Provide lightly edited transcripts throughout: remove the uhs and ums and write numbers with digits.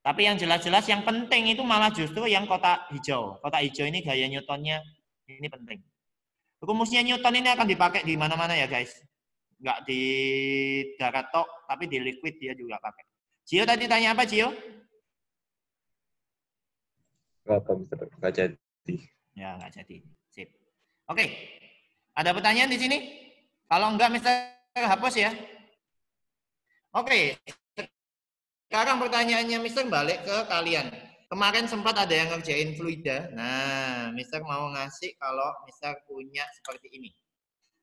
Tapi yang jelas-jelas yang penting itu malah justru yang kotak hijau. Kotak hijau ini gaya Newtonnya ini penting. Rumusnya Newton ini akan dipakai di mana-mana ya guys. Nggak di darat tok, tapi di liquid dia juga pakai. Gio tadi tanya apa Gio? Nggak jadi. Ya nggak jadi. Sip. Oke. Ada pertanyaan di sini? Kalau enggak, Mister hapus ya. Oke. Sekarang pertanyaannya Mister balik ke kalian. Kemarin sempat ada yang ngerjain fluida. Nah, Mister mau ngasih kalau Mister punya seperti ini.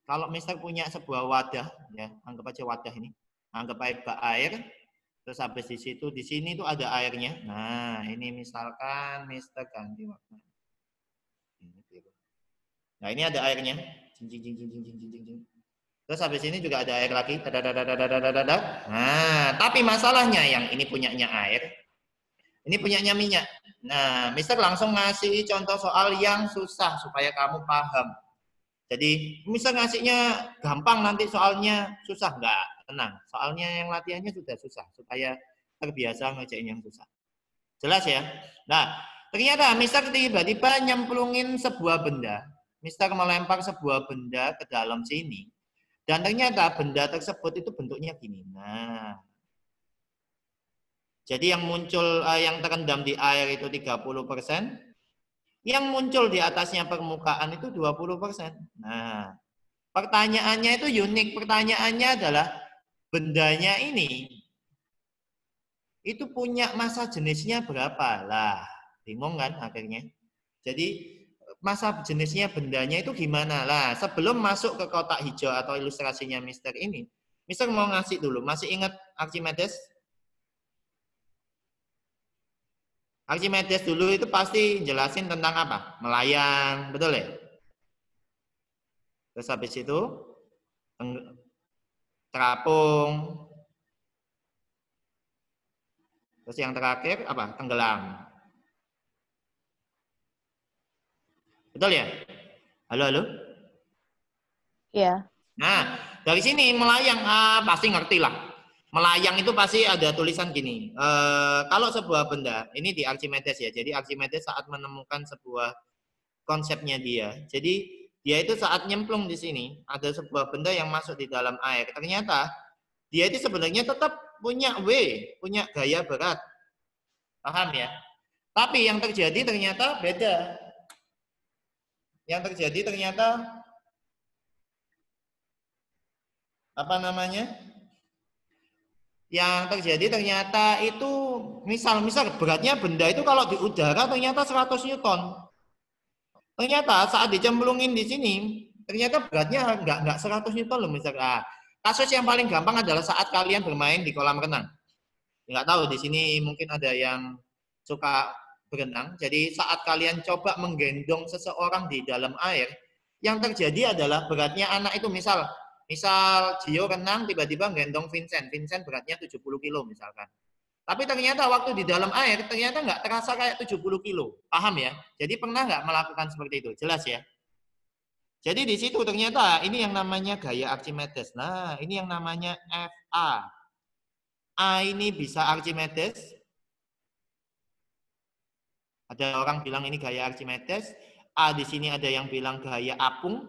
Kalau Mister punya sebuah wadah, ya anggap aja wadah ini. Anggap aja air. Terus habis di situ, di sini tuh ada airnya. Nah, ini misalkan Mister ganti warna. Nah, ini ada airnya. Terus habis ini juga ada air lagi. Nah, tapi masalahnya yang ini punyanya air, ini punyanya minyak. Nah, Mister langsung ngasih contoh soal yang susah supaya kamu paham. Jadi, Mister ngasihnya gampang nanti soalnya susah. Enggak, tenang. Soalnya yang latihannya sudah susah supaya terbiasa ngerjain yang susah. Jelas ya? Nah, ternyata Mister tiba-tiba nyemplungin sebuah benda. Mister melempar sebuah benda ke dalam sini. Dan ternyata benda tersebut itu bentuknya gini. Nah, jadi yang muncul, yang terendam di air itu 30%, yang muncul di atasnya permukaan itu 20%. Nah, pertanyaannya itu unik. Pertanyaannya adalah bendanya ini itu punya massa jenisnya berapa? Lah, bingung kan akhirnya. Jadi massa jenisnya bendanya itu gimana? Lah, sebelum masuk ke kotak hijau atau ilustrasinya Mister ini, Mister mau ngasih dulu. Masih ingat Archimedes? Archimedes dulu itu pasti jelasin tentang apa? Melayang, betul ya? Terus habis itu terapung. Terus yang terakhir apa? Tenggelam. Betul ya? Halo, halo? Iya. Nah, dari sini melayang pasti ngerti lah. Melayang itu pasti ada tulisan gini. Kalau sebuah benda, ini di Archimedes ya. Jadi Archimedes saat menemukan sebuah konsepnya dia. Jadi dia itu saat nyemplung di sini, ada sebuah benda yang masuk di dalam air. Ternyata dia itu sebenarnya tetap punya W, punya gaya berat. Paham ya? Tapi yang terjadi ternyata beda. Yang terjadi ternyata apa namanya? Yang terjadi ternyata itu misal beratnya benda itu kalau di udara ternyata 100 Newton. Ternyata saat dicemplungin di sini ternyata beratnya nggak 100 Newton loh misalnya. Kasus yang paling gampang adalah saat kalian bermain di kolam renang. Nggak tahu di sini mungkin ada yang suka berenang. Jadi saat kalian coba menggendong seseorang di dalam air, yang terjadi adalah beratnya anak itu misal Gio renang tiba-tiba gendong Vincent beratnya 70 kilo misalkan. Tapi ternyata waktu di dalam air ternyata nggak terasa kayak 70 kilo. Paham ya? Jadi pernah nggak melakukan seperti itu? Jelas ya? Jadi di situ ternyata ini yang namanya gaya Archimedes. Nah, ini yang namanya FA. A ini bisa Archimedes. Ada orang bilang ini gaya Archimedes. A di sini ada yang bilang gaya apung.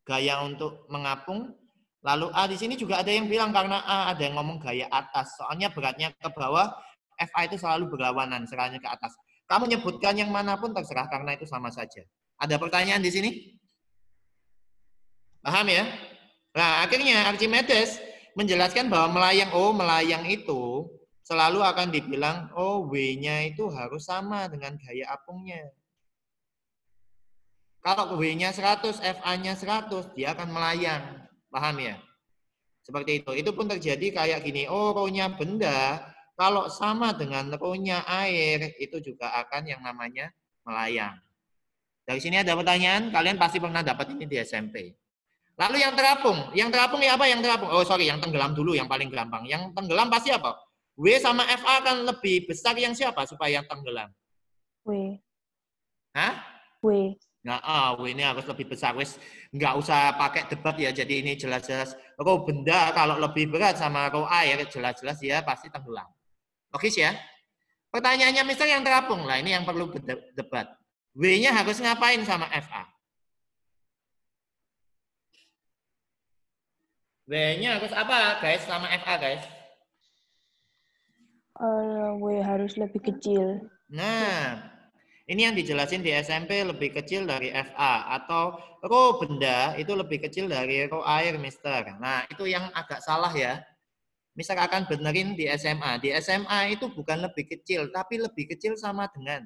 Gaya untuk mengapung. Lalu A di sini juga ada yang bilang karena A ada yang ngomong gaya atas. Soalnya beratnya ke bawah, FA itu selalu berlawanan, serangannya ke atas. Kamu nyebutkan yang manapun terserah karena itu sama saja. Ada pertanyaan di sini? Paham ya? Nah, akhirnya Archimedes menjelaskan bahwa melayang itu selalu akan dibilang, W-nya itu harus sama dengan gaya apungnya. Kalau W-nya 100, FA-nya 100, dia akan melayang. Paham ya? Seperti itu. Itu pun terjadi kayak gini. Rho-nya benda, kalau sama dengan rho-nya air, itu juga akan yang namanya melayang. Dari sini ada pertanyaan, kalian pasti pernah dapat ini di SMP. Lalu yang terapung. Yang terapung ya apa yang terapung? Yang tenggelam dulu, yang paling gampang. Yang tenggelam pasti apa? W sama FA akan lebih besar yang siapa supaya tenggelam? W. Hah? W. Nah, W ini harus lebih besar. Wes nggak usah pakai debat ya. Jadi ini jelas-jelas rho benda kalau lebih berat sama rho air jelas-jelas ya pasti tenggelam. Oke ya. Pertanyaannya misalnya yang terapung. Lah ini yang perlu debat. W-nya harus ngapain sama FA? W-nya harus apa guys sama FA guys? W harus lebih kecil. Nah, ini yang dijelasin di SMP lebih kecil dari FA. Atau rho benda itu lebih kecil dari rho air, Mister. Nah, itu yang agak salah ya. Mister akan benerin di SMA. Di SMA itu bukan lebih kecil, tapi lebih kecil sama dengan.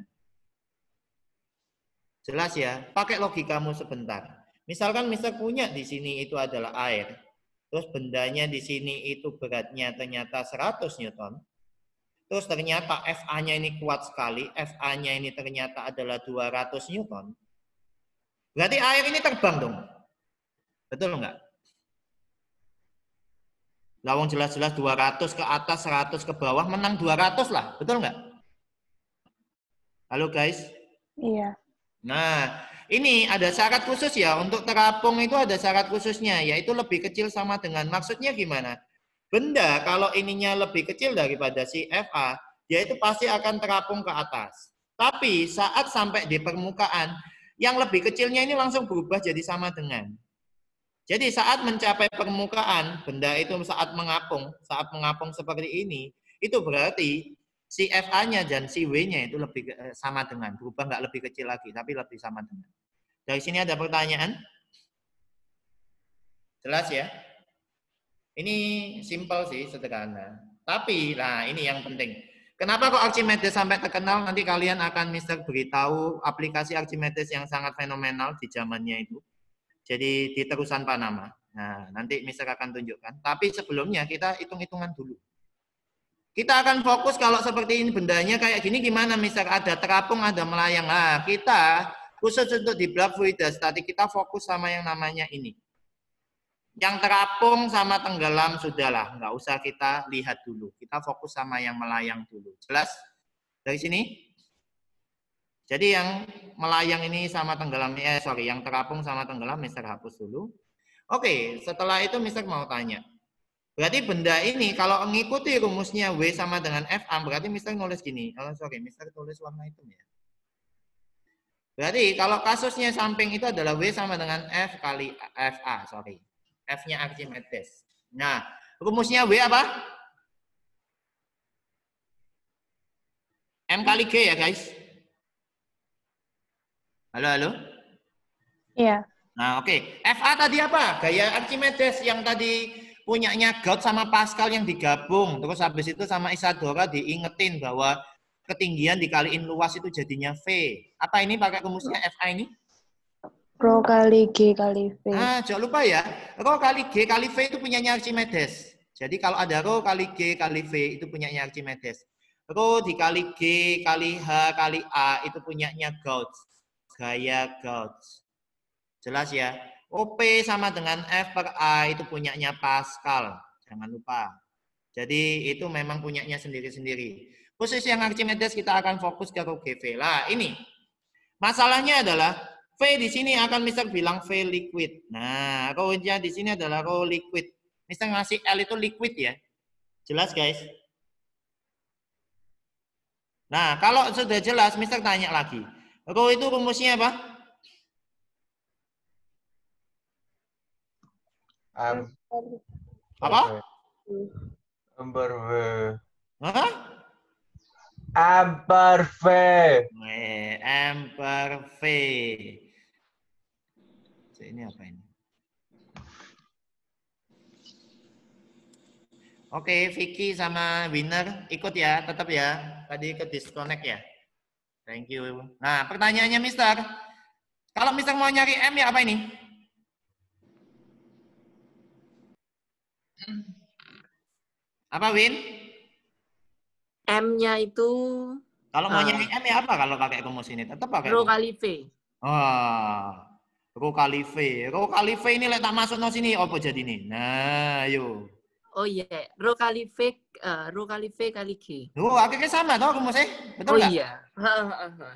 Jelas ya? Pakai logikamu sebentar. Misalkan Mister punya di sini itu adalah air. Terus bendanya di sini itu beratnya ternyata 100 Newton. Terus ternyata FA-nya ini kuat sekali. FA-nya ini ternyata adalah 200 Newton. Berarti air ini terbang dong. Betul enggak? Lawang jelas-jelas 200 ke atas, 100 ke bawah, menang 200 lah. Betul nggak? Halo guys? Iya. Nah, ini ada syarat khusus ya. Untuk terapung itu ada syarat khususnya, yaitu lebih kecil sama dengan. Maksudnya gimana? Benda kalau ininya lebih kecil daripada si FA, dia itu pasti akan terapung ke atas. Tapi saat sampai di permukaan, yang lebih kecilnya ini langsung berubah jadi sama dengan. Jadi saat mencapai permukaan, benda itu saat mengapung seperti ini, itu berarti si FA-nya dan si W-nya itu lebih sama dengan, berubah nggak lebih kecil lagi, tapi lebih sama dengan. Dari sini ada pertanyaan? Jelas ya? Ini simpel sih, sederhana. Tapi, nah ini yang penting. Kenapa kok Archimedes sampai terkenal? Nanti kalian akan Mister beritahu aplikasi Archimedes yang sangat fenomenal di zamannya itu. Jadi di terusan Panama. Nah, nanti Mister akan tunjukkan. Tapi sebelumnya kita hitung-hitungan dulu. Kita akan fokus kalau seperti ini bendanya kayak gini gimana Mister? Ada terapung, ada melayang. Nah, kita khusus untuk di block fluidas tadi kita fokus sama yang namanya ini. Yang terapung sama tenggelam sudahlah, nggak usah kita lihat dulu. Kita fokus sama yang melayang dulu. Jelas? Dari sini? Jadi yang melayang ini sama tenggelam, yang terapung sama tenggelam, Mister hapus dulu. Oke, setelah itu Mister mau tanya. Berarti benda ini kalau mengikuti rumusnya W sama dengan FA, berarti Mister nulis gini. Mister tulis warna hitam ya. Berarti kalau kasusnya samping itu adalah W sama dengan F kali FA, F-nya Archimedes. Nah, rumusnya W apa? M kali G ya guys. Halo? Iya. Nah, oke. FA tadi apa? Gaya Archimedes yang tadi punyanya Gauss sama Pascal yang digabung. Terus habis itu sama Isadora diingetin bahwa ketinggian dikaliin luas itu jadinya V. Apa ini pakai rumusnya FA ini? Rho kali G kali V. Jangan lupa ya. Rho kali G kali V itu punyanya Archimedes. Jadi kalau ada rho kali G kali V itu punyanya Archimedes. Rho dikali G kali H kali A itu punyanya Gauss. Gaya Gauss. Jelas ya. OP sama dengan F per A itu punyanya Pascal. Jangan lupa. Jadi itu memang punyanya sendiri-sendiri. Khusus yang Archimedes kita akan fokus ke rho GV. Lah ini. Masalahnya adalah V di sini akan Mister bilang V liquid. Nah, rho-nya di sini adalah rho liquid. Mister ngasih L itu liquid ya. Jelas guys? Nah, kalau sudah jelas Mister tanya lagi. Rho itu rumusnya apa? Apa? Ampere V. Hah? Ampere V. Ampere V. Ini apa ini? Oke, Vicky sama Winner ikut ya, tetap ya. Tadi ikut disconnect ya. Thank you. Nah, pertanyaannya Mister. Kalau Mister mau nyari M ya apa ini? Apa Win? M-nya itu Kalau mau nyari M ya apa kalau pakai rumus ini? Tetap pakai rho kali V. Rho kali V. Rho kali V ini tak masuk no sini apa jadi ini? Nah, yuk. Oh iya, rho kali V kali G. Akhirnya sama toh rumusnya? Betul nggak? Oh iya.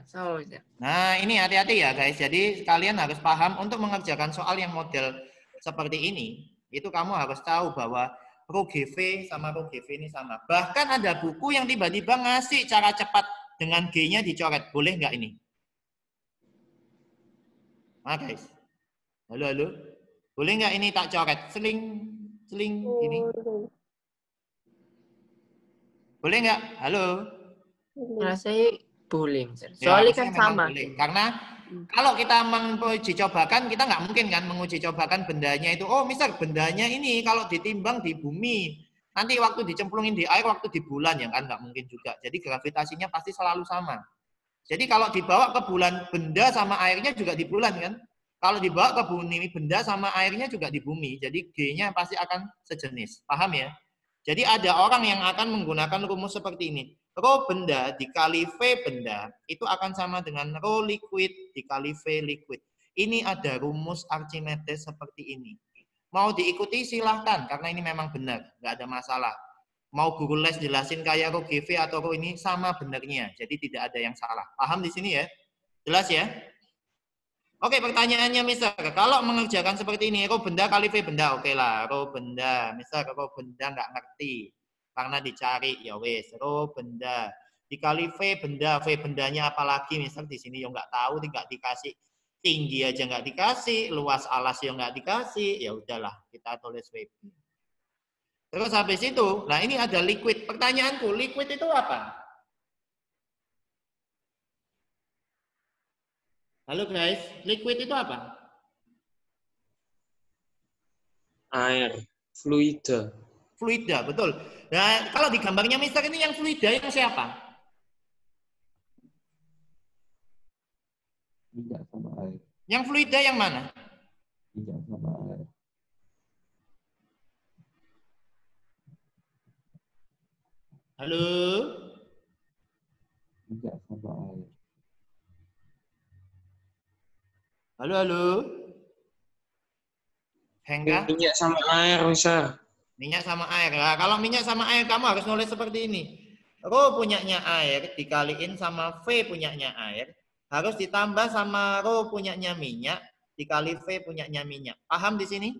Sama. Nah, ini hati-hati ya guys. Jadi kalian harus paham untuk mengerjakan soal yang model seperti ini, itu kamu harus tahu bahwa Rho GV sama Rho GV ini sama. Bahkan ada buku yang tiba-tiba ngasih cara cepat dengan G-nya dicoret. Boleh nggak ini? Nah, guys. Halo, halo. Boleh nggak ini tak coret? Seling gini. Boleh nggak? Halo. Rasanya boleh. Ya, Soalnya harusnya kan memang sama. boleh. Karena kalau kita menguji cobakan, kita nggak mungkin kan menguji cobakan bendanya itu. Oh, misal bendanya ini kalau ditimbang di bumi, nanti waktu dicemplungin di air, waktu di bulan, ya kan nggak mungkin juga. Jadi gravitasinya pasti selalu sama. Jadi kalau dibawa ke bulan, benda sama airnya juga di bulan kan. Kalau dibawa ke bumi, benda sama airnya juga di bumi. Jadi G-nya pasti akan sejenis. Paham ya? Jadi ada orang yang akan menggunakan rumus seperti ini. Rho benda dikali V benda itu akan sama dengan rho liquid dikali V liquid. Ini ada rumus Archimedes seperti ini. Mau diikuti silahkan, karena ini memang benar. Nggak ada masalah. Mau guru les jelasin kayak rho GV atau rho ini sama benarnya. Jadi tidak ada yang salah. Paham di sini ya? Jelas ya? Oke, pertanyaannya Mister, kalau mengerjakan seperti ini, rho benda kali V benda, oke lah, rho benda. Mister, rho benda nggak ngerti. Karena dicari, ya wes, rho benda. Dikali V bendanya apalagi, Mister, di sini yang nggak tahu, nggak dikasih. Tinggi aja nggak dikasih, luas alas yang nggak dikasih, ya udahlah, kita tulis VB. Terus habis itu, nah ini ada liquid. Pertanyaanku, liquid itu apa? Halo guys, liquid itu apa? Air, fluida. Fluida, betul. Nah, kalau di gambarnya Mister ini yang fluida yang siapa? Minyak sama air. Yang fluida yang mana? Minyak sama air. Halo? Minyak sama air. Halo, halo? Hengka? Minyak sama air, Mister. Minyak sama air. Nah, kalau minyak sama air, kamu harus nulis seperti ini. Rho punyanya air dikaliin sama V punyanya air. Harus ditambah sama rho punyanya minyak dikali V punyanya minyak. Paham di sini?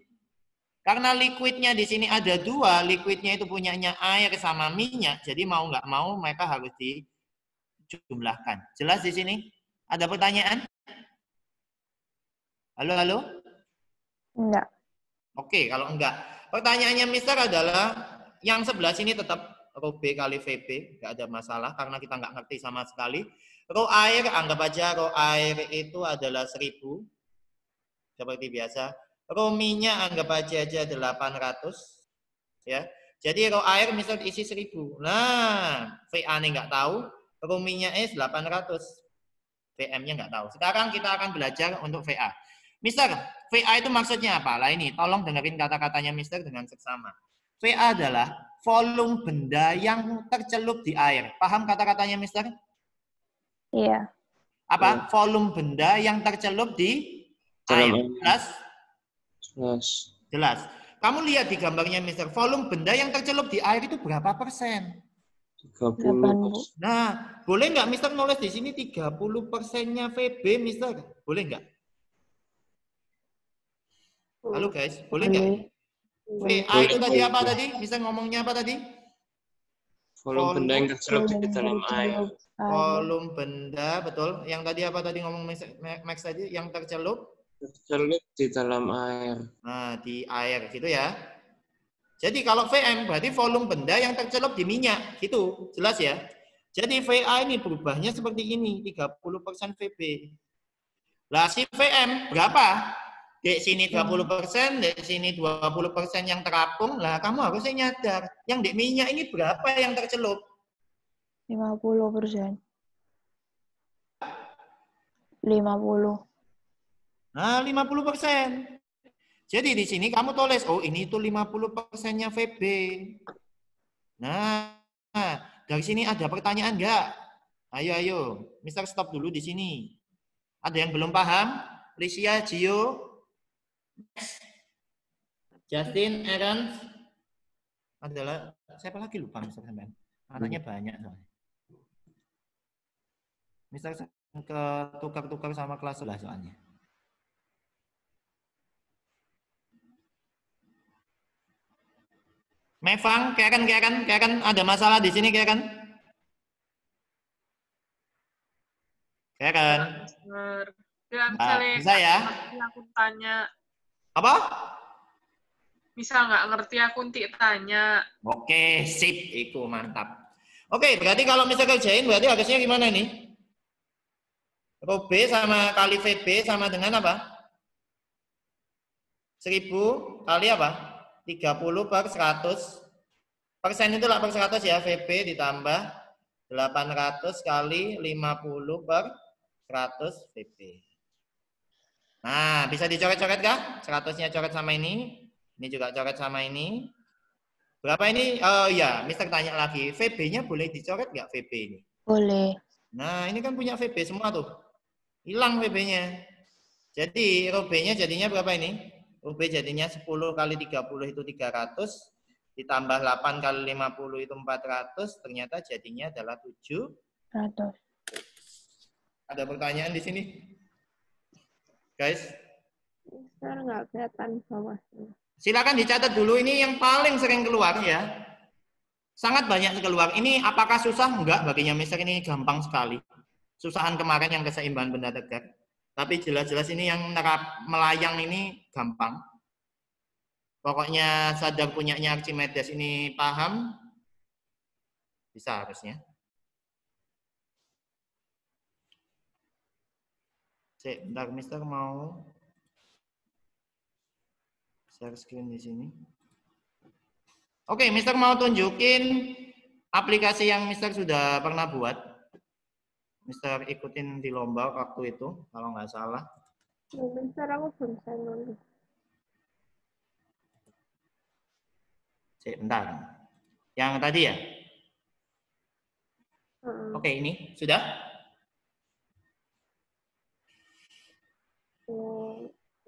Karena liquidnya di sini ada dua, liquidnya itu punyanya air sama minyak. Jadi mau nggak mau mereka harus dijumlahkan. Jelas di sini? Ada pertanyaan? Halo, halo? Enggak. Oke, kalau enggak. Pertanyaannya Mister adalah yang sebelah sini tetap rho B kali VB, nggak ada masalah karena kita nggak ngerti sama sekali. Rho air, anggap aja rho air itu adalah 1000, seperti biasa. Rho minyak anggap aja 800, ya. Jadi rho air Mister isi 1000. Nah, VA nih nggak tahu, rho minyaknya 800. VM-nya nggak tahu. Sekarang kita akan belajar untuk VA. Mister, VA itu maksudnya apa? Lah ini, tolong dengerin kata-katanya Mister dengan seksama. VA adalah volume benda yang tercelup di air. Paham kata-katanya Mister? Iya. Apa? Volume benda yang tercelup di air. Dalam air. Jelas? Jelas. Jelas. Kamu lihat di gambarnya Mister, volume benda yang tercelup di air itu berapa persen? 30. 8. Nah, boleh nggak Mister nulis di sini 30%-nya VB, Mister? Boleh nggak? Halo guys, boleh nggak ini? VA itu tadi apa tadi? Mister ngomongnya apa tadi? Volume benda yang tercelup di dalam air. Volume benda, betul. Yang tadi apa tadi ngomong Max tadi? Yang tercelup? Tercelup di dalam air. Nah, di air gitu ya. Jadi kalau VM berarti volume benda yang tercelup di minyak, gitu. Jelas ya? Jadi VA ini berubahnya seperti ini, 30% VB. Lah si VM berapa? Di sini 20%, di sini 20% yang terapung. Lah kamu harusnya nyadar, yang di minyak ini berapa yang tercelup? 50%. 50. Nah, 50%. Jadi di sini kamu tulis, oh ini tuh 50%-nya VB. Nah, dari sini ada pertanyaan enggak? Ayo, ayo. Mister stop dulu di sini. Ada yang belum paham? Lisia, Gio, Justin, Aaron. Adalah, siapa lagi lupa Mister sampean? Anaknya banyak soalnya. Mister ke tukar-tukar sama kelas sebelah soalnya. Mevang, Karen, ada masalah di sini Karen? Karen. Mister. Ya, Nah, misalnya bisa ya? ngerti aku tanya. Apa? Misal nggak ngerti aku nanti tanya. Oke, sip. Itu mantap. Oke, berarti kalau misalnya kerjain, berarti harusnya gimana nih? Rho B sama kali VB sama dengan apa? 1000 kali apa? 30 per 100. Persen itu lah per 100 ya. VB ditambah 800 kali 50 per 100 VB. Nah, bisa dicoret-coret kah? 100-nya coret sama ini. Ini juga coret sama ini. Berapa ini? Oh ya, Mister tanya lagi. VB-nya boleh dicoret nggak VB ini? Boleh. Nah, ini kan punya VB semua tuh. Hilang VB-nya. Jadi, rho B-nya jadinya berapa ini? Rho B jadinya 10 kali 30 itu 300. Ditambah 8 kali 50 itu 400. Ternyata jadinya adalah 700. 100. Ada pertanyaan di sini? Guys, Mister nggak kelihatan bawahnya. silakan dicatat dulu. Ini yang paling sering keluar ya. Sangat banyak keluar. Ini apakah susah? Enggak, baginya Mister ini gampang sekali. Susahan kemarin yang keseimbangan benda tegak. Tapi jelas-jelas ini yang melayang ini gampang. Pokoknya sadar punyanya Archimedes ini paham, bisa harusnya. Bentar, Mister mau share screen di sini. Oke, Mister mau tunjukin aplikasi yang Mister sudah pernah buat. Mister ikutin di lomba waktu itu, kalau nggak salah. Mister aku belum bisa nulis. Bentar. Yang tadi ya? Oke, ini sudah?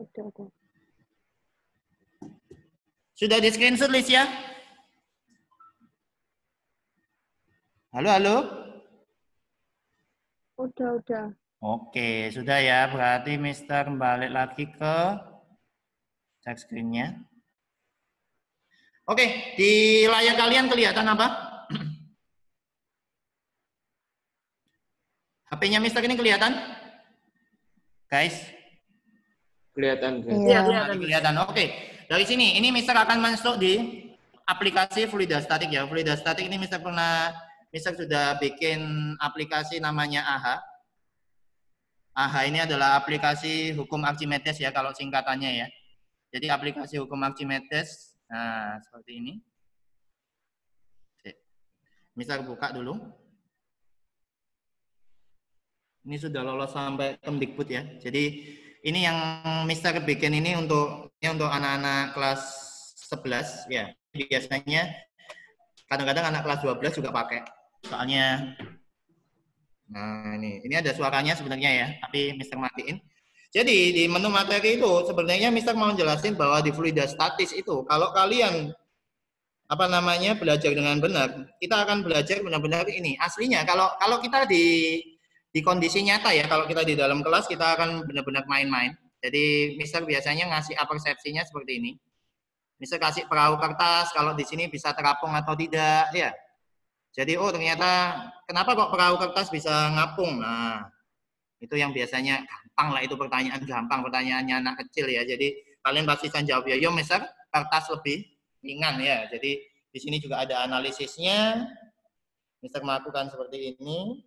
Udah. Sudah di screenshot list ya? Halo? Udah. Oke, sudah ya. Berarti Mister balik lagi ke share screen-nya. Oke, di layar kalian kelihatan apa? HP-nya Mister ini kelihatan? Guys? Kelihatan. Iya. Kelihatan. Oke. Dari sini, ini Mister akan masuk di aplikasi Fluidastatik ya. Fluidastatik ini Mister sudah bikin aplikasi namanya AHA. AHA ini adalah aplikasi hukum Archimedes ya, kalau singkatannya ya. Jadi aplikasi hukum Archimedes, nah seperti ini. Mister buka dulu. Ini sudah lolos sampai Kemdikbud ya. Jadi ini yang Mister bikin ini untuk anak-anak kelas 11 ya. Biasanya kadang-kadang anak kelas 12 juga pakai. Soalnya nah ini ada suaranya sebenarnya ya, tapi Mister matiin. Jadi di menu materi itu sebenarnya Mister mau jelasin bahwa di Fluidastatis itu kalau kalian belajar dengan benar, kita akan belajar benar-benar ini. Aslinya kalau kita di kondisi nyata ya, kalau kita di dalam kelas kita akan benar-benar main-main. Jadi Mister biasanya ngasih persepsinya seperti ini. Mister kasih perahu kertas, kalau di sini bisa terapung atau tidak ya. Jadi ternyata kenapa kok perahu kertas bisa ngapung? Nah, itu yang biasanya gampang lah, itu pertanyaan gampang, pertanyaannya anak kecil ya. Jadi kalian pasti bisa jawab ya, Mister, kertas lebih ringan ya. Jadi di sini juga ada analisisnya. Mister melakukan seperti ini.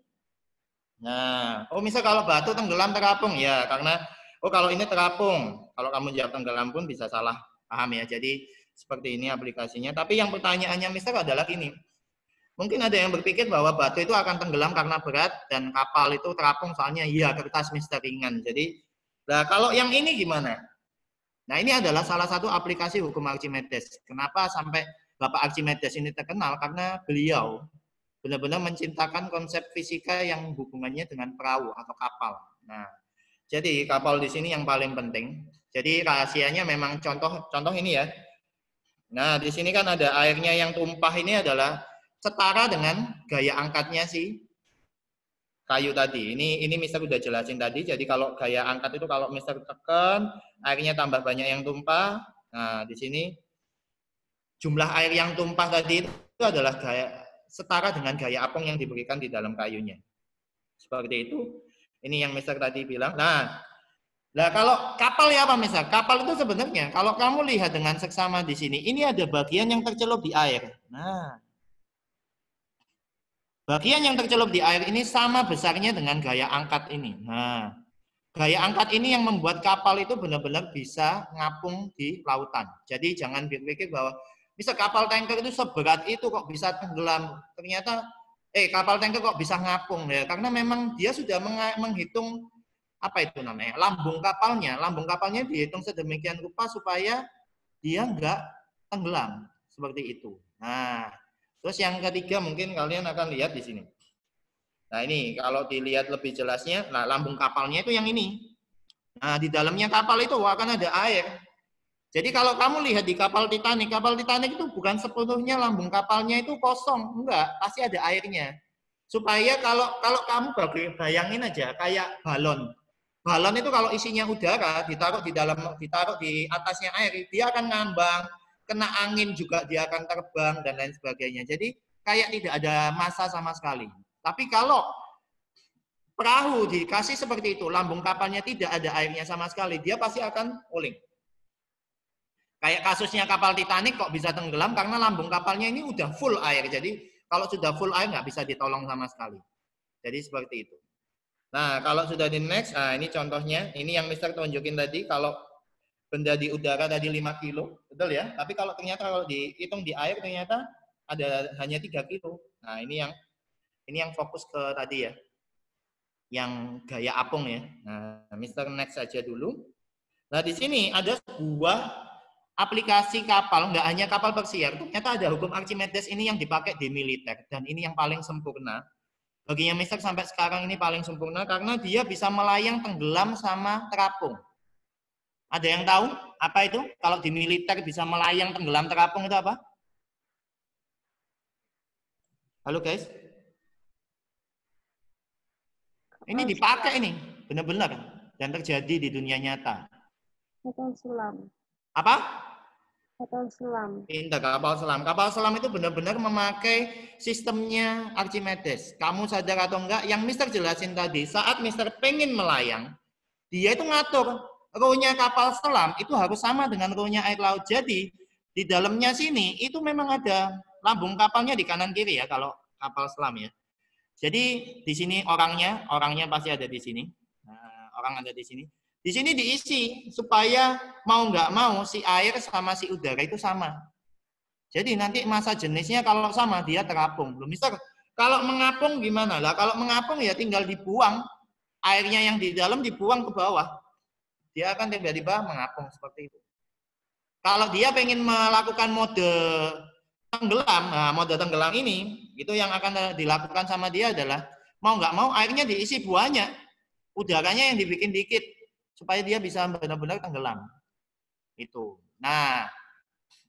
Nah, Mister kalau batu tenggelam terapung ya, karena kalau ini terapung. Kalau kamu jawab tenggelam pun bisa salah paham ya. Jadi seperti ini aplikasinya. Tapi yang pertanyaannya Mister adalah ini. Mungkin ada yang berpikir bahwa batu itu akan tenggelam karena berat dan kapal itu terapung soalnya ya kertas Mister ringan. Jadi, kalau yang ini gimana? Nah, ini adalah salah satu aplikasi hukum Archimedes. Kenapa sampai Bapak Archimedes ini terkenal? Karena beliau benar-benar menciptakan konsep fisika yang hubungannya dengan perahu atau kapal. Nah, jadi kapal di sini yang paling penting. Jadi rahasianya memang contoh ini ya. Nah, di sini kan ada airnya yang tumpah, ini adalah setara dengan gaya angkatnya si kayu tadi. Ini Mister udah jelasin tadi. Jadi kalau gaya angkat itu kalau Mister tekan, airnya tambah banyak yang tumpah. Nah, di sini jumlah air yang tumpah tadi itu adalah setara dengan gaya apung yang diberikan di dalam kayunya. Seperti itu. Ini yang Mister tadi bilang. Nah, kalau kapal ya apa Mister? Kapal itu sebenarnya kalau kamu lihat dengan seksama di sini, ini ada bagian yang tercelup di air. Nah, bagian yang tercelup di air ini sama besarnya dengan gaya angkat ini. Nah, gaya angkat ini yang membuat kapal itu benar-benar bisa ngapung di lautan. Jadi jangan berpikir bahwa bisa kapal tanker itu seberat itu kok bisa tenggelam. Ternyata kapal tanker kok bisa ngapung ya, karena memang dia sudah menghitung apa itu namanya? Lambung kapalnya. Lambung kapalnya dihitung sedemikian rupa supaya dia enggak tenggelam seperti itu. Nah, terus yang ketiga mungkin kalian akan lihat di sini. Nah, ini kalau dilihat lebih jelasnya, nah lambung kapalnya itu yang ini. Nah, di dalamnya kapal itu akan ada air. Jadi kalau kamu lihat di kapal Titanic itu bukan sepenuhnya lambung kapalnya itu kosong, enggak, pasti ada airnya. Supaya kalau kamu bayangin aja kayak balon. Balon itu kalau isinya udara ditaruh di atasnya air, dia akan ngambang, kena angin juga dia akan terbang dan lain sebagainya. Jadi kayak tidak ada massa sama sekali. Tapi kalau perahu dikasih seperti itu, lambung kapalnya tidak ada airnya sama sekali, dia pasti akan oleng. Kayak kasusnya kapal Titanic kok bisa tenggelam karena lambung kapalnya ini udah full air. Jadi kalau sudah full air nggak bisa ditolong sama sekali. Jadi seperti itu. Nah, kalau sudah di next, nah ini contohnya. Ini yang Mister tunjukin tadi. Kalau benda di udara tadi 5 kilo, betul ya? Tapi kalau ternyata kalau dihitung di air ternyata ada hanya 3 kilo. Nah, ini yang fokus ke tadi ya. Yang gaya apung ya. Nah, Mister next saja dulu. Nah, di sini ada sebuah aplikasi kapal, nggak hanya kapal bersiar. Ternyata ada hukum Archimedes ini yang dipakai di militer. Dan ini yang paling sempurna. Baginya Mister sampai sekarang ini paling sempurna karena dia bisa melayang tenggelam sama terapung. Ada yang tahu apa itu? Kalau di militer bisa melayang tenggelam terapung itu apa? Halo guys? Ini dipakai ini, benar-benar. Dan terjadi di dunia nyata. Kapal selam. Apa? Kapal selam. Pintar, kapal selam. Kapal selam itu benar-benar memakai sistemnya Archimedes. Kamu sadar atau enggak? Yang Mister jelasin tadi, saat Mister pengen melayang, dia itu ngatur row-nya kapal selam itu harus sama dengan row-nya air laut. Jadi di dalamnya sini itu memang ada lambung kapalnya di kanan kiri ya kalau kapal selam ya. Jadi di sini orangnya pasti ada di sini. Nah, orang ada di sini. Di sini diisi supaya mau nggak mau si air sama si udara itu sama. Jadi nanti massa jenisnya kalau sama dia terapung. Belum bisa. Kalau mengapung gimana? Lah kalau mengapung ya tinggal dibuang airnya yang di dalam dibuang ke bawah. Dia akan tiba-tiba mengapung seperti itu. Kalau dia pengen melakukan mode tenggelam, nah mode tenggelam ini itu yang akan dilakukan sama dia adalah mau nggak mau airnya diisi banyak, udaranya yang dibikin dikit. Supaya dia bisa benar-benar tenggelam. Itu. Nah,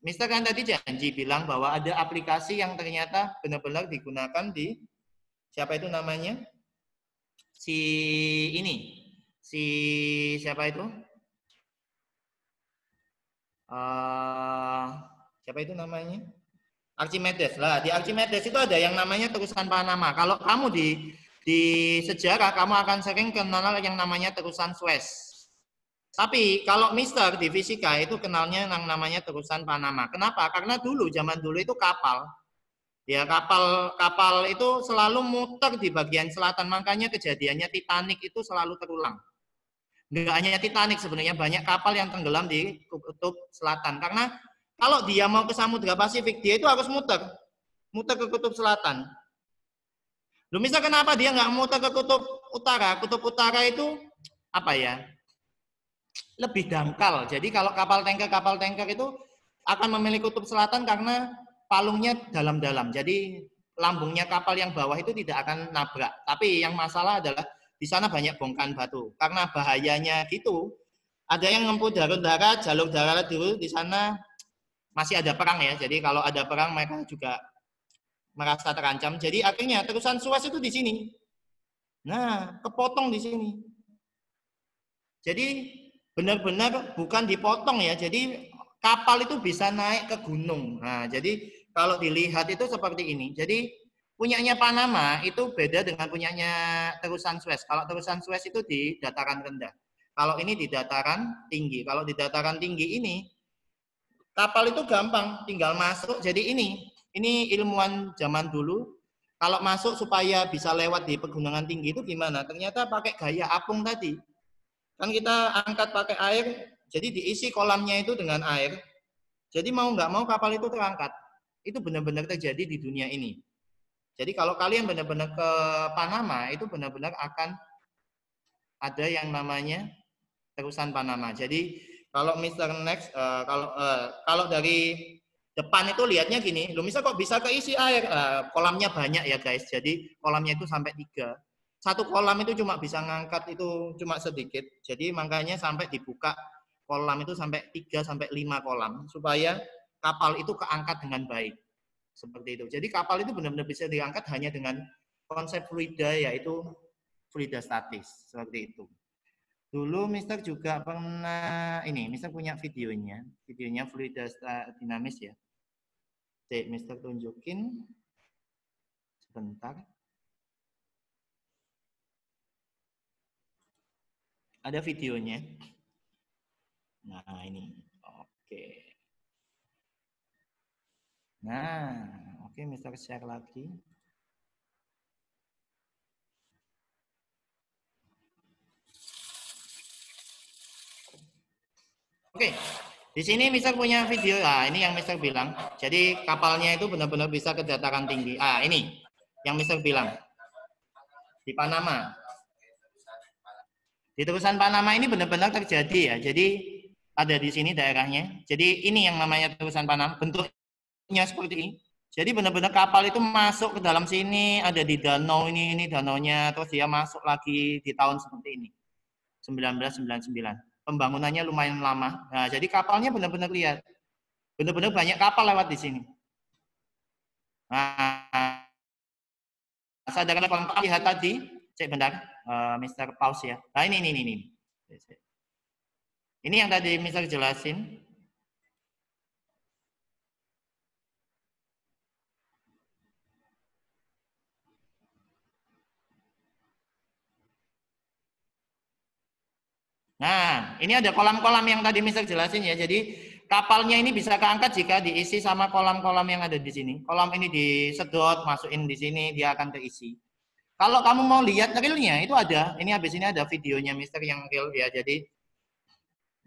Mister kan tadi janji bilang bahwa ada aplikasi yang ternyata benar-benar digunakan di siapa itu namanya? Si siapa itu? Siapa itu namanya? Archimedes. Lah, di Archimedes itu ada yang namanya terusan Panama. Kalau kamu di sejarah kamu akan sering kenal yang namanya terusan Suez. Tapi kalau Mister di fisika itu kenalnya yang namanya terusan Panama. Kenapa? Karena zaman dulu itu kapal. Ya, kapal itu selalu muter di bagian selatan. Makanya kejadiannya Titanic itu selalu terulang. Nggak hanya Titanic sebenarnya, banyak kapal yang tenggelam di kutub selatan. Karena kalau dia mau ke Samudra Pasifik, dia itu harus muter ke kutub selatan. Loh, misal kenapa dia nggak muter ke kutub utara? Kutub utara itu apa ya? Lebih dangkal. Jadi kalau kapal tanker itu akan memilih kutub selatan karena palungnya dalam-dalam. Jadi lambungnya kapal yang bawah itu tidak akan nabrak. Tapi yang masalah adalah di sana banyak bongkahan batu. Karena bahayanya gitu, ada yang ngempu jalur darat dulu di sana masih ada perang ya. Jadi kalau ada perang mereka juga merasa terancam. Jadi akhirnya terusan Suez itu di sini. Nah, kepotong di sini. Jadi benar-benar bukan dipotong ya. Jadi kapal itu bisa naik ke gunung. Nah, jadi kalau dilihat itu seperti ini. Jadi punyanya Panama itu beda dengan punyanya terusan Suez. Kalau terusan Suez itu di dataran rendah. Kalau ini di dataran tinggi. Kalau di dataran tinggi ini kapal itu gampang, tinggal masuk. Jadi ini ilmuwan zaman dulu. Kalau masuk supaya bisa lewat di pegunungan tinggi itu gimana? Ternyata pakai gaya apung tadi. Kan kita angkat pakai air, jadi diisi kolamnya itu dengan air. Jadi mau nggak mau kapal itu terangkat. Itu benar-benar terjadi di dunia ini. Jadi kalau kalian benar-benar ke Panama, itu benar-benar akan ada yang namanya terusan Panama. Jadi kalau Mr. Next, kalau dari depan itu lihatnya gini, lu misal kok bisa keisi air, kolamnya banyak ya guys, jadi kolamnya itu sampai 3. Satu kolam itu cuma bisa ngangkat itu cuma sedikit, jadi makanya sampai dibuka kolam itu sampai 3-5 kolam, supaya kapal itu keangkat dengan baik. Seperti itu. Jadi kapal itu benar-benar bisa diangkat hanya dengan konsep fluida, yaitu fluida statis, seperti itu. Dulu Mister juga pernah, Mister punya videonya fluida dinamis ya. Cek, Mister tunjukin sebentar. Ada videonya. Nah, ini. Oke. Nah, oke, Mister share lagi. Oke, di sini Mister punya video. Ini yang Mister bilang. Jadi kapalnya itu benar-benar bisa ke dataran tinggi. Ini yang Mister bilang di Panama. Di terusan Panama ini benar-benar terjadi ya. Jadi ada di sini daerahnya. Jadi ini yang namanya terusan Panama. Bentuknya seperti ini. Jadi benar-benar kapal itu masuk ke dalam sini. Ada di danau ini danaunya. Terus dia masuk lagi di tahun seperti ini. 1999. Pembangunannya lumayan lama. Nah, jadi kapalnya benar-benar lihat. Benar-benar banyak kapal lewat di sini. Nah, sadarkan kalau lihat tadi, cek bentar, Mr. Pause ya. Nah, ini. Ini yang tadi Mr. jelasin. Nah, ini ada kolam-kolam yang tadi Mister jelasin ya. Jadi kapalnya ini bisa keangkat jika diisi sama kolam-kolam yang ada di sini. Kolam ini disedot, masukin di sini, dia akan terisi. Kalau kamu mau lihat realnya, itu ada. Ini habis ini ada videonya Mister yang real ya. Jadi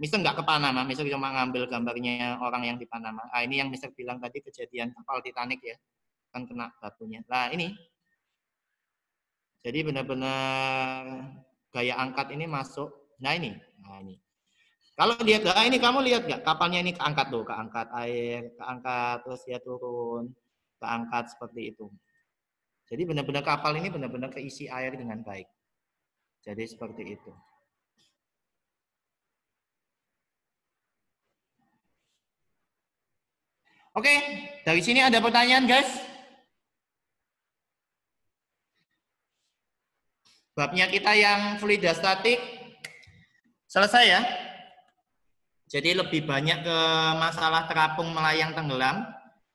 Mister nggak ke Panama, Mister cuma ngambil gambarnya orang yang di Panama. Ini yang Mister bilang tadi kejadian kapal Titanic ya, kan kena batunya. Nah ini, jadi benar-benar gaya angkat ini masuk. Nah ini. Kalau lihat, ini kamu lihat nggak kapalnya ini keangkat tuh, keangkat air, keangkat terus dia turun, keangkat seperti itu. Jadi benar-benar kapal ini benar-benar keisi air dengan baik. Jadi seperti itu. Oke, dari sini ada pertanyaan guys? Babnya kita yang fluida statik selesai ya. Jadi lebih banyak ke masalah terapung, melayang, tenggelam.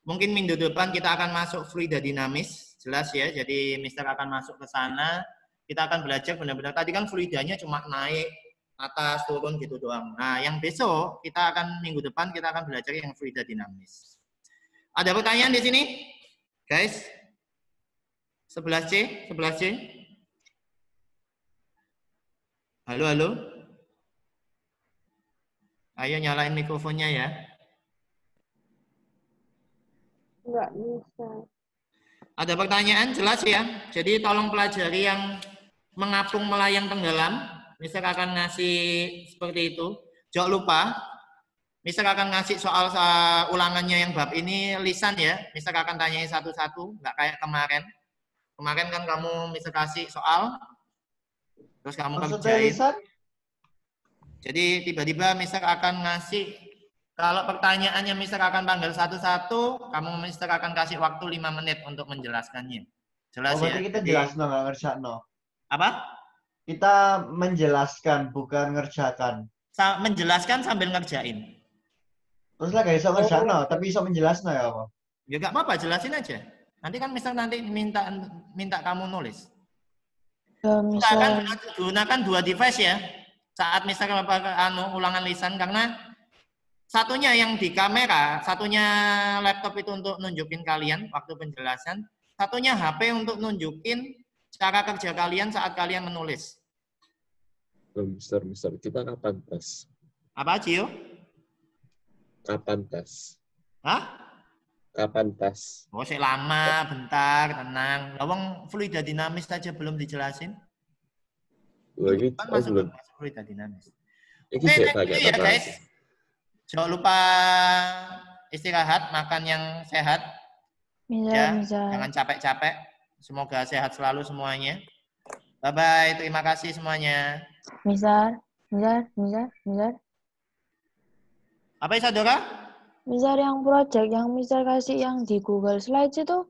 Mungkin minggu depan kita akan masuk fluida dinamis, jelas ya. Jadi Mister akan masuk ke sana. Kita akan belajar benar-benar. Tadi kan fluidanya cuma naik, atas, turun gitu doang. Nah, yang besok kita akan minggu depan kita akan belajar yang fluida dinamis. Ada pertanyaan di sini, guys? 11C, 11C. Halo. Ayo nyalain mikrofonnya ya. Nggak bisa. Ada pertanyaan? Jelas ya. Jadi tolong pelajari yang mengapung, melayang, tenggelam. Mister akan ngasih seperti itu. Jangan lupa, Mister akan ngasih soal ulangannya yang bab ini lisan ya. Mister akan tanyain satu-satu, nggak kayak kemarin. Kemarin kan kamu Mister kasih soal, terus kamu kerjain. Jadi tiba-tiba Mister akan ngasih, kalau pertanyaannya Mister akan panggil satu-satu, kamu Mister akan kasih waktu 5 menit untuk menjelaskannya. Jelas ya? Berarti kita jelas nggak ngerjakan. Apa? Kita menjelaskan, bukan ngerjakan. Menjelaskan sambil ngerjain. Terus lah gak bisa ngerjain tapi bisa menjelaskan ya apa? Ya nggak apa-apa, jelasin aja. Nanti kan misal nanti minta kamu nulis. Gunakan 2 device ya. Saat misalkan ulangan lisan, karena satunya yang di kamera, satunya laptop itu untuk nunjukin kalian waktu penjelasan, satunya HP untuk nunjukin cara kerja kalian saat kalian menulis. Mister, kita kapan tes? Apa, Cio? Kapan tes? Hah? Kapan tes? Oh, sih lama, bentar, tenang. Lawang fluida dinamis saja belum dijelasin. Lagi Kan masuk belum. fluida dinamis. Ini Oke, kayak thank you ya guys. Jangan lupa istirahat, makan yang sehat. Ya, jangan capek-capek. Semoga sehat selalu semuanya. Bye-bye, terima kasih semuanya. Misal. Apa Isadora? Misal yang project yang misal kasih yang di Google Slides itu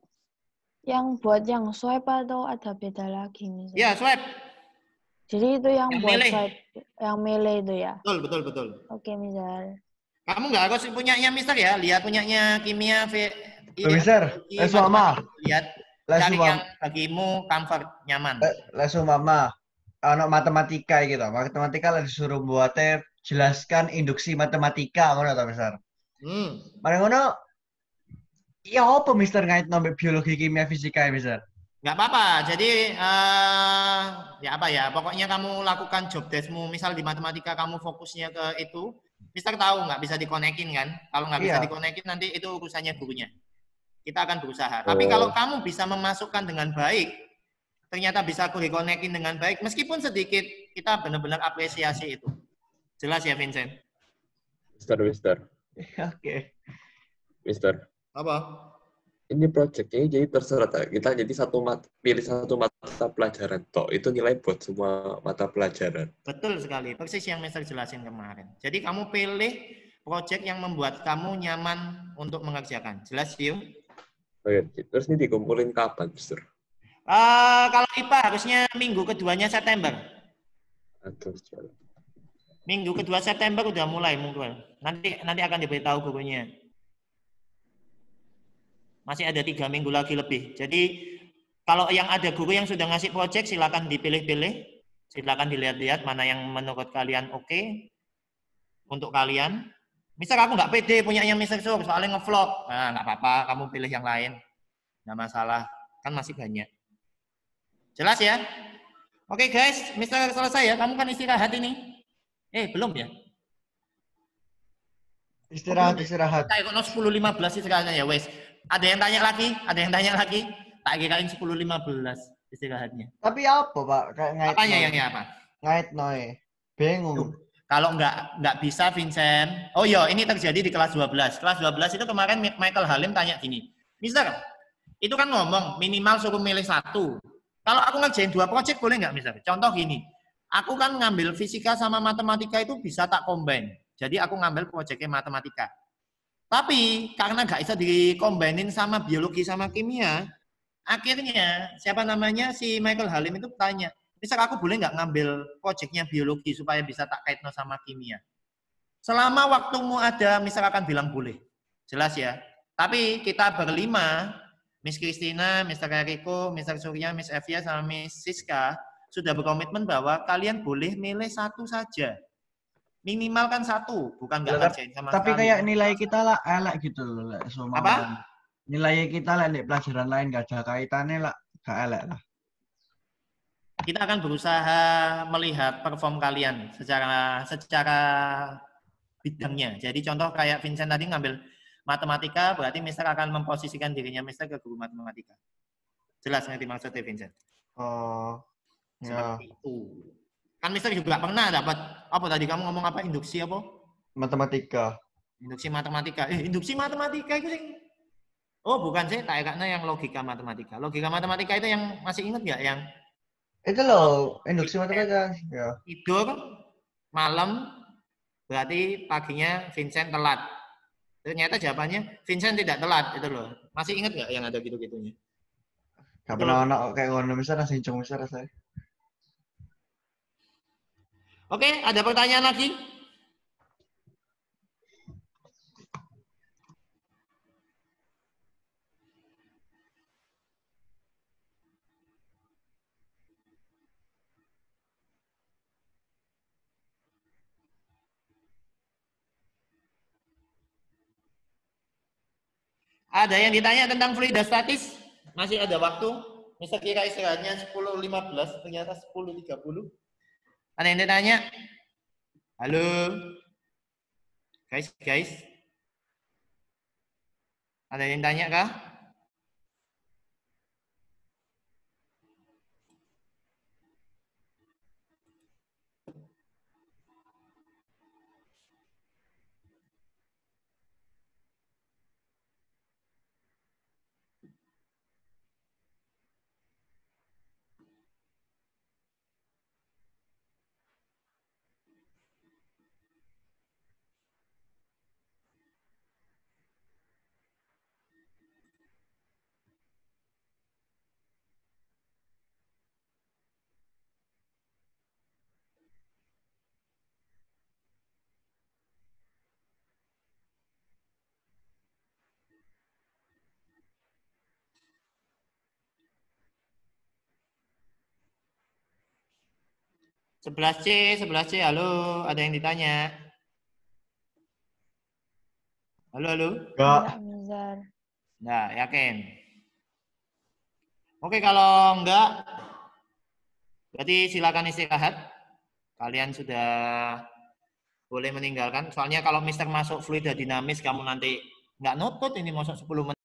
yang buat yang swipe atau ada beda lagi misal? Ya, swipe. Jadi itu yang buat milih. swipe, yang milih itu ya? Betul. Oke, misal. Kamu nggak harus punyanya Mister ya, lihat punyanya kimia, Mister, Mama. Lihat, cari yang bagimu comfort, nyaman. Langsung Mama. Anak matematika gitu. Matematika lah disuruh buatnya jelaskan induksi matematika ngono ta, Mister. Mari ngono. Ya apa Mister ngait nombor biologi, kimia, fisika ya, Mister? Nggak apa-apa. Jadi ya apa ya? Pokoknya kamu lakukan job deskmu. Misal di matematika kamu fokusnya ke itu, Mister tahu nggak bisa dikonekin kan? Kalau nggak bisa dikonekin nanti itu urusannya gurunya. Kita akan berusaha. Tapi kalau kamu bisa memasukkan dengan baik, ternyata bisa dikonekin dengan baik, meskipun sedikit, kita benar-benar apresiasi itu. Jelas ya, Vincent? Mister. Oke. Mister. Apa? Ini proyeknya jadi terserah kita jadi pilih satu mata pelajaran toh itu nilai buat semua mata pelajaran. Betul sekali, persis yang Mister jelasin kemarin. Jadi kamu pilih proyek yang membuat kamu nyaman untuk mengerjakan. Jelas, Dio? Oke, terus ini dikumpulin kapan, Mister? Kalau IPA harusnya minggu keduanya September. Aduh, Minggu kedua September udah mulai mungkin. Nanti akan diberitahu gurunya. Masih ada 3 minggu lagi lebih. Jadi kalau yang ada guru yang sudah ngasih proyek silakan dipilih-pilih, silakan dilihat-lihat mana yang menurut kalian oke untuk kalian. Mister aku nggak pede punyanya Mister Sur soalnya ngevlog. Nah nggak apa-apa, kamu pilih yang lain, nggak masalah, kan masih banyak. Jelas ya? Oke guys, Mister selesai ya. Kamu kan istirahat ini. Belum ya? Istirahat. Kayak 10.15 istirahatnya ya, wes. Ada yang tanya lagi? Tak kirain 10.15 istirahatnya. Tapi apa, Pak? Kayak ngait. Apanya yang apa? Ngait noe. Bingung. Kalau nggak bisa Vincent. Oh iya, ini terjadi di kelas 12. Kelas 12 itu kemarin Michael Halim tanya gini. Mister, itu kan ngomong minimal suruh milih 1. Kalau aku ngerjain 2 proyek boleh nggak, Mister? Contoh gini. Aku kan ngambil fisika sama matematika itu bisa tak combine. Jadi aku ngambil proyeknya matematika. Tapi karena nggak bisa dikombainin sama biologi sama kimia, akhirnya si Michael Halim itu tanya, Mister aku boleh nggak ngambil proyeknya biologi supaya bisa tak kaitno sama kimia? Selama waktumu ada, Mister akan bilang boleh. Jelas ya? Tapi kita berlima, Miss Christina, Mr. Eriko, Mr. Surya, Miss Evia, sama Miss Siska, sudah berkomitmen bahwa kalian boleh milih 1 saja. Minimal kan 1, bukan nggak ngerjain sama tapi sekali. Kayak nilai kita lah elek gitu loh. Apa? Nilai kita lah di pelajaran lain nggak ada kaitannya lah, nggak elek lah. Kita akan berusaha melihat perform kalian secara bidangnya. Jadi contoh kayak Vincent tadi ngambil matematika, berarti Mister akan memposisikan dirinya Mister ke guru matematika. Jelas ngerti maksudnya Vincent? Oh, seperti itu. Kan Mister juga pernah dapat apa tadi kamu ngomong apa induksi apa? Matematika. Induksi matematika. Induksi matematika itu sih. Oh, bukan sih, tak karena yang logika matematika. Logika matematika itu yang masih ingat nggak yang itu loh, induksi matematika. Ya. tidur malam berarti paginya Vincent telat. Ternyata jawabannya Vincent tidak telat itu loh. Masih ingat nggak yang ada gitu-gitunya? Gak pernah anak kayak ngono misalnya sincung misalnya saya. Oke, ada pertanyaan lagi? Ada yang ditanya tentang fluidostatis? Masih ada waktu? Mister kira istirahatnya 10.15, ternyata 10.30. Ada yang ditanya? Halo? Guys? Ada yang tanya kah? Sebelas C, halo, ada yang ditanya? Halo? Enggak. Mister. Nah, yakin? Oke, kalau enggak, berarti silakan istirahat. Kalian sudah boleh meninggalkan. Soalnya kalau Mister masuk fluid dan dinamis, kamu nanti nggak nutut ini masuk 10 menit.